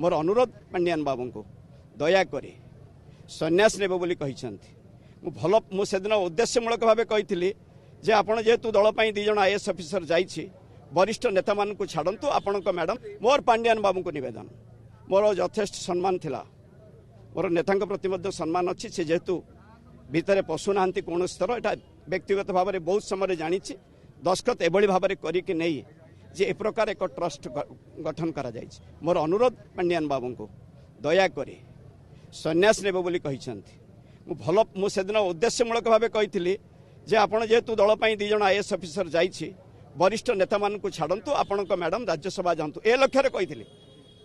मोर अनुरोध पांडियान बाबू को दयाकोरी सन्यास नेब बोली भल मुझे उद्देश्यमूलक भाव कही जे आपण जेहेतु दल दी जन आईएएस ऑफिसर जाइए वरिष्ठ नेता मान को छाड़ू आपण मैडम मोर पांडियान बाबू को निवेदन मोर यथेष्ट सम्मान थिला मोर नेता प्रति सम्मान अच्छी से जेहेतु भितर पशुना कौन स्तर एटा व्यक्तिगत भाव में बहुत समय जानी दस्खत एभली भाव करके नहीं जे ए प्रकार एक ट्रस्ट गठन करा जाइए मोर अनुरोध पांडियान बाबू को दयाकोरी सन्यास नेब बोली भल मुझे उद्देश्यमूलक भाव कही जे आपण जेहेतु दल दी जन आईएएस ऑफिसर जाइए वरिष्ठ नेता मान को छाड़ू आपण मैडम राज्यसभा जातु ए लक्ष्य कही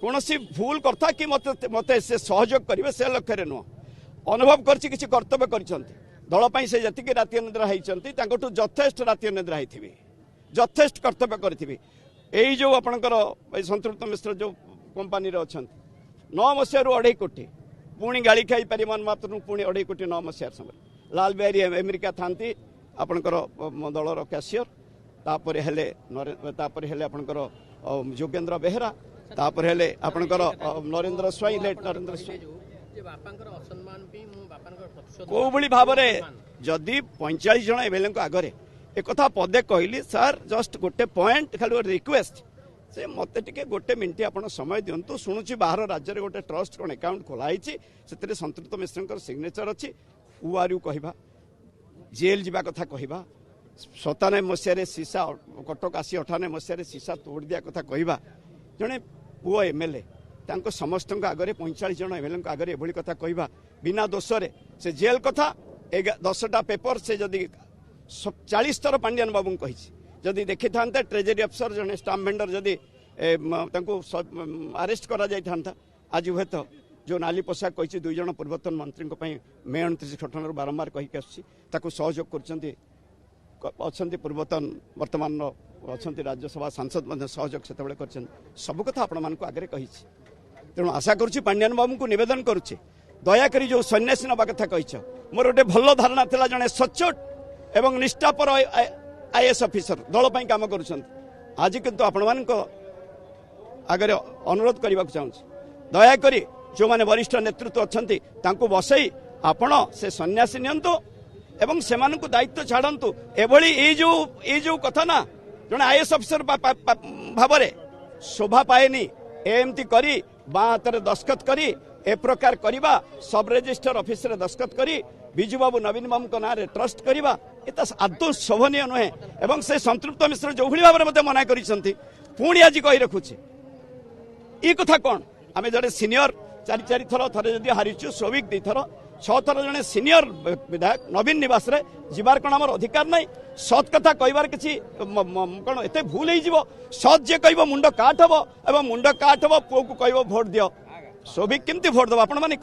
कौन भूल करता कि मत मत से सहयोग करेंगे से लक्ष्य नुह अनुभव कर कर्तव्य कर दल से जी राति निद्रा होती यथेष्ट राति निद्रा होती यथेष्ट कर्तव्य करेंगे यही जो आपणकर संतृप्त मिश्र जो कंपानी अच्छा 9 मसीह 2.5 कोटी पुणी गाड़ी खाई पारि मन मात्र पुणी 2.5 कोटी 9 मसीह समय लाल बिहारी अमेरिका था आपणकर दलर कैशियर तापर हेले आपणकर योगेंद्र बेहेरा तापर हेले आपणकर नरेंद्र स्वाई लेट नरेंद्र स्वाई को भाव में जदि 45 जन एमएलए आगे एक पदे कहली सर जस्ट गोटे पॉइंट खाली रिक्वेस्ट से मत टे गोटे मिनट आप समय दिंतु शुणुची बाहर राज्य में गोटे ट्रस्ट कौन अकाउंट खोलाई से संतृप्त मिश्र सिग्नेचर अच्छी हु आर यू कहवा जेल जावा कथा कहवा 97 मसीह सीसा कटक आसी 98 मसीह सीसा तोड़ दिया कथा कहवा जड़े पुओ एमएलए समस्त आगे 45 जन एमएलए आगे एभली कथा कहवा बिना दोषरे से जेल कथा 10टा पेपर से जदि 40 थर पांडियान बाबू कही जदि देखी था ट्रेजरी अफिसर जड़े स्टाम्प भेंडर जदि अरेस्ट करा जाई था आज हुए तो जो नाली पोशाक कही 2 जन पूर्वतन मंत्री मे 29 घटन बारंबार कहीकि आसू सहयोग कर पूर्वतन वर्तमान अच्छा राज्यसभा सांसद सहयोग से सब कथा आपण मान आगे कही तेणु आशा करुच्ची पांडियान बाबू को निवेदन करुच्ची दयाकोरी जो सन्यासी नवा कथा कही मोर गोटे भल धारणा था जड़े सचोट एवं निष्ठापर आईएएस ऑफिसर दल काम कर आज किंतु आपण मान आगे अनुरोध करने चाहूँ दयाकोरी जो माने वरिष्ठ नेतृत्व अच्छा बसई आपण से सन्यासी नियंतु एवं से दायित्व छाड़ू एभली जो कथा ना जड़े आईएएस ऑफिसर भाव में शोभा पाएनी एमती करी बाँ हाथ दस्खत करी ए प्रकार करवा सब रजिस्टर ऑफिस रे दस्खत करी बिजू बाबू नवीन बाबू ना ट्रस्ट करवा ये आदौ शोभनीय नुहे एवं से संतृप्त मिश्र जो भाव में मना पुणी आज कही रखुचे ये कथा कौन आम जड़े सीनियर 4 थर थे जदि हारीचु श्रमिक 2 थर 6 थर जड़े सीनियर विधायक नवीन निवास रे जीवार कौन आम अधिकार ना सत कथा कहबार किसी कौन एत भूल हो सत जे कह मुंड काट हम एवं मुंड काट हम पुओ को कह भोट दियो श्रमिक केमती भोट दब आपण माने